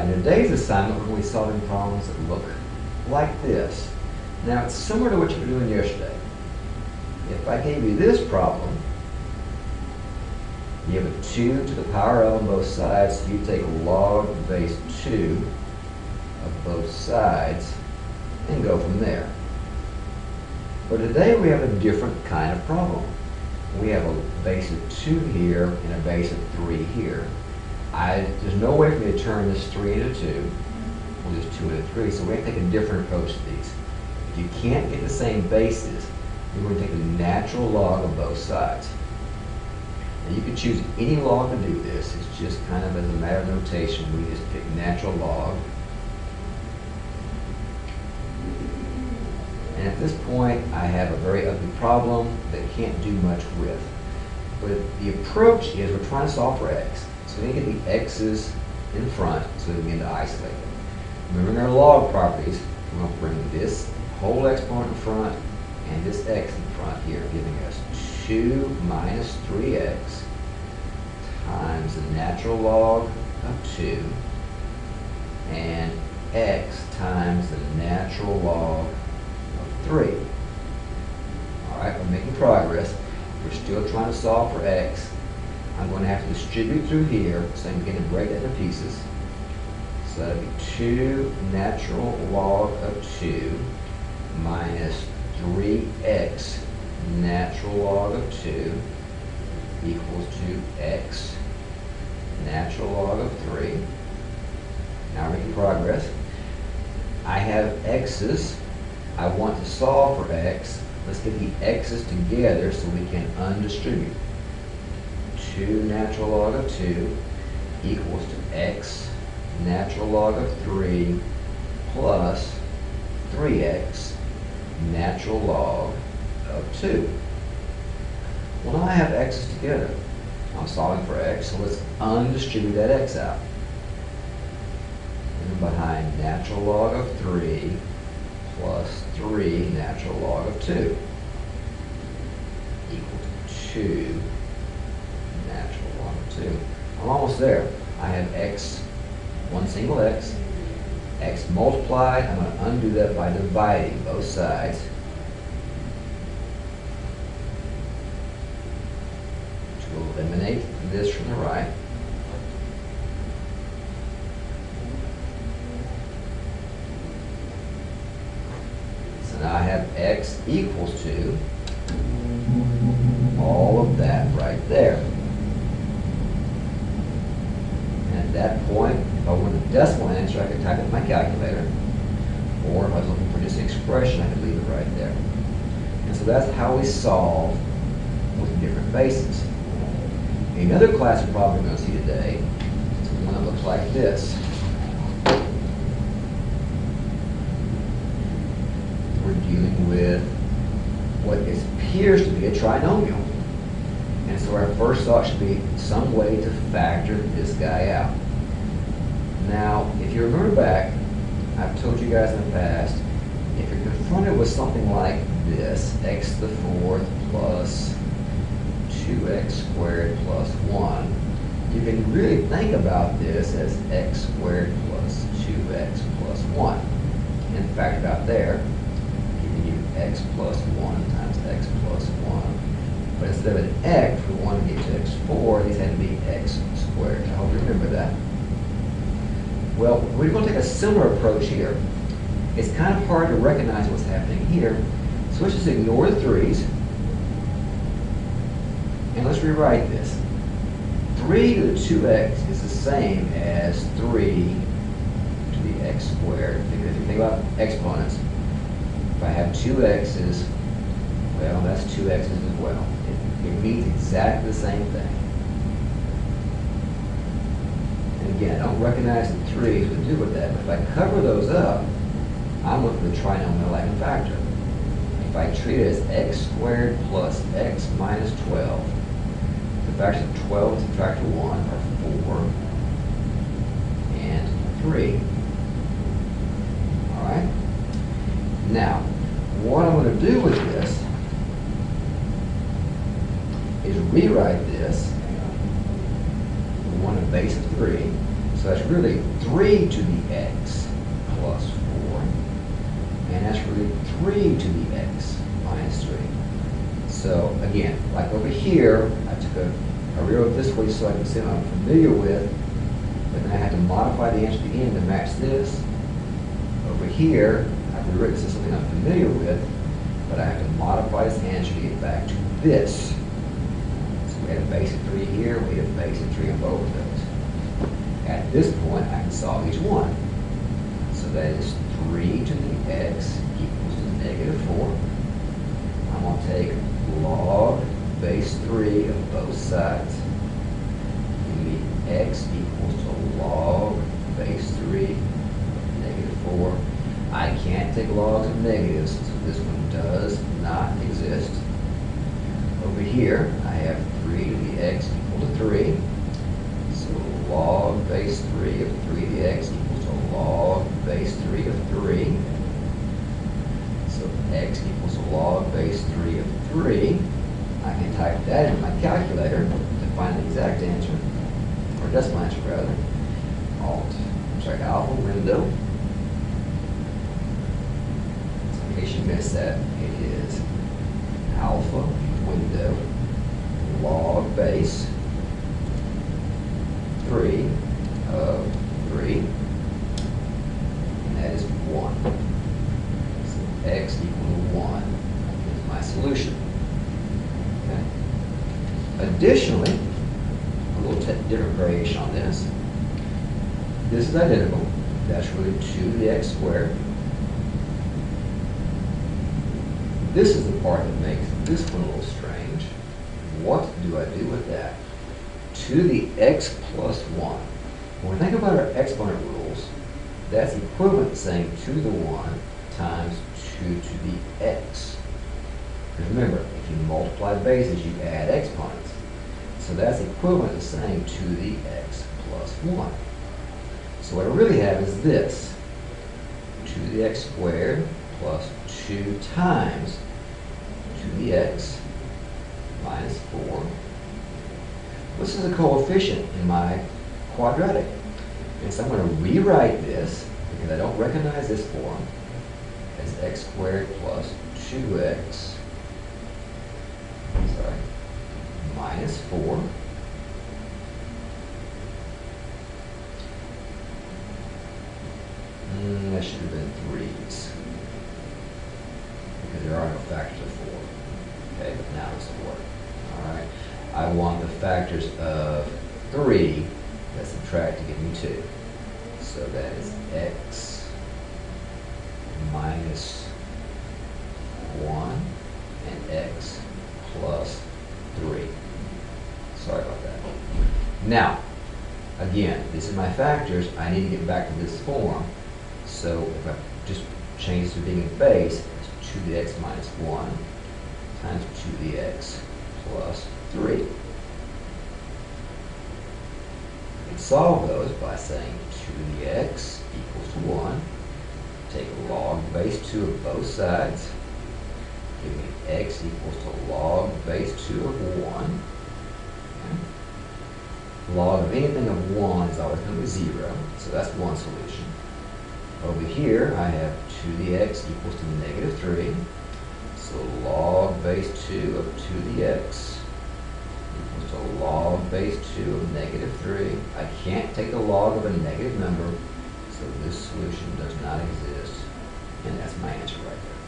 Alright, in today's assignment we're going to be solving problems that look like this. Now it's similar to what you were doing yesterday. If I gave you this problem, you have a 2 to the power of on both sides, so you take log base 2 of both sides and go from there. But today we have a different kind of problem. We have a base of 2 here and a base of 3 here. There's no way for me to turn this 3 into 2, or this 2 into 3, so we have to take a different approach to these. If you can't get the same bases, you're going to take the natural log of both sides. Now you can choose any log to do this. It's just kind of as a matter of notation, we just pick natural log. And at this point, I have a very ugly problem that I can't do much with. But the approach is we're trying to solve for x. So we need to get the x's in front so we can begin to isolate them. Remembering our log properties, we're going to bring this whole exponent in front and this x in front here, giving us 2 minus 3x times the natural log of 2 and x times the natural log of 3. Alright, we're making progress. We're still trying to solve for x. I'm going to have to distribute through here, so I'm beginning to break that into pieces. So that would be 2 natural log of 2 minus 3x natural log of 2 equals to x natural log of 3. Now we're making progress. I have x's. I want to solve for x. Let's get the x's together so we can undistribute. 2 natural log of 2 equals to x natural log of 3 plus 3x natural log of 2. Well, now I have x's together. I'm solving for x, so let's undistribute that x out. And behind natural log of 3 plus 3 natural log of 2 equal to 2 natural log of 2. I'm almost there. I have x, one single x multiplied. I'm going to undo that by dividing both sides. To eliminate this from the right. So now I have x equals to all of that right there. At that point, if I wanted a decimal answer, I could type it in my calculator. Or if I was looking for just an expression, I could leave it right there. And so that's how we solve with different bases. Another class of problem we're going to see today is one that looks like this. We're dealing with what appears to be a trinomial. And so our first thought should be some way to factor this guy out. Now, if you remember back, I've told you guys in the past, if you're confronted with something like this, x to the 4th plus 2x squared plus 1, you can really think about this as x squared plus 2x plus 1. And factor it out there, giving you x plus 1 times x plus 1. But instead of an x, we want to get to x4, these had to be x squared. I hope you remember that. Well, we're going to take a similar approach here. It's kind of hard to recognize what's happening here, so let's just ignore the 3's. And let's rewrite this. 3 to the 2x is the same as 3 to the x squared. Because if you think about exponents, if I have 2 x's, well, that's 2 x's as well. It means exactly the same thing. And again, I don't recognize the 3's to do with that, but if I cover those up, I'm looking for the trinomial eigenfactor. If I treat it as x squared plus x minus 12, the factors of 12 and subtract 1 are 4 and 3. All right? Now, what I'm going to do with this is rewrite this. We want a base of 3. So that's really 3 to the x plus 4. And that's really 3 to the x minus 3. So again, like over here, I rewrote this way so I can see what I'm familiar with, but then I had to modify the answer at the end to match this. Over here, I've rewritten this as something I'm familiar with, but I have to modify this answer to get back to this. So we had a base of 3 here, we had a base of 3 on both of those. At this point, I can solve each one. So that is 3 to the x equals to negative 4. I'm going to take log base 3 of both sides. Give me x equals to log base 3 of negative 4. I can't take logs of negatives, so this one does not exist. Over here, I have 3 to the x equal to 3. So log base 3 of 3 to the x equals to log base 3 of 3. So x equals to log base 3 of 3. I can type that in my calculator to find the exact answer, or decimal answer rather. Alpha window. So in case you missed that, it is alpha window log base 3 of 3, and that is 1. So x equal to 1 is my solution. Okay. Additionally, a little different variation on this. This is identical. That's really 2 to the x squared. This is the part that makes this one a little strange. What do I do with that? 2 to the x plus 1. When we think about our exponent rules, that's equivalent to saying 2 to the 1 times 2 to the x. Because remember, if you multiply bases, you add exponents. So that's equivalent to saying 2 to the x plus 1. So what I really have is this. 2 to the x squared plus 2 times 2 to the x minus 4. This is a coefficient in my quadratic. And so I'm going to rewrite this, because I don't recognize this form, as x squared plus 2x minus 4. That should have been 3's, because there are no factors of 4. Okay, but now this will work. All right. I want the factors of 3 that subtract to give me 2. So that is x minus 1 and x plus 3. Sorry about that. Now, again, this is my factors. I need to get back to this form. So if I just change this to being a base, it's 2 to the x minus 1 times 2 to the x plus 3. You can solve those by saying 2 to the x equals to 1. Take log base 2 of both sides. Give me x equals to log base 2 of 1. Okay. Log of anything of 1 is always going to be 0, so that's one solution. Over here, I have 2 to the x equals to negative 3. So log base 2 of 2 to the x equals to log base 2 of negative 3. I can't take the log of a negative number, so this solution does not exist. And that's my answer right there.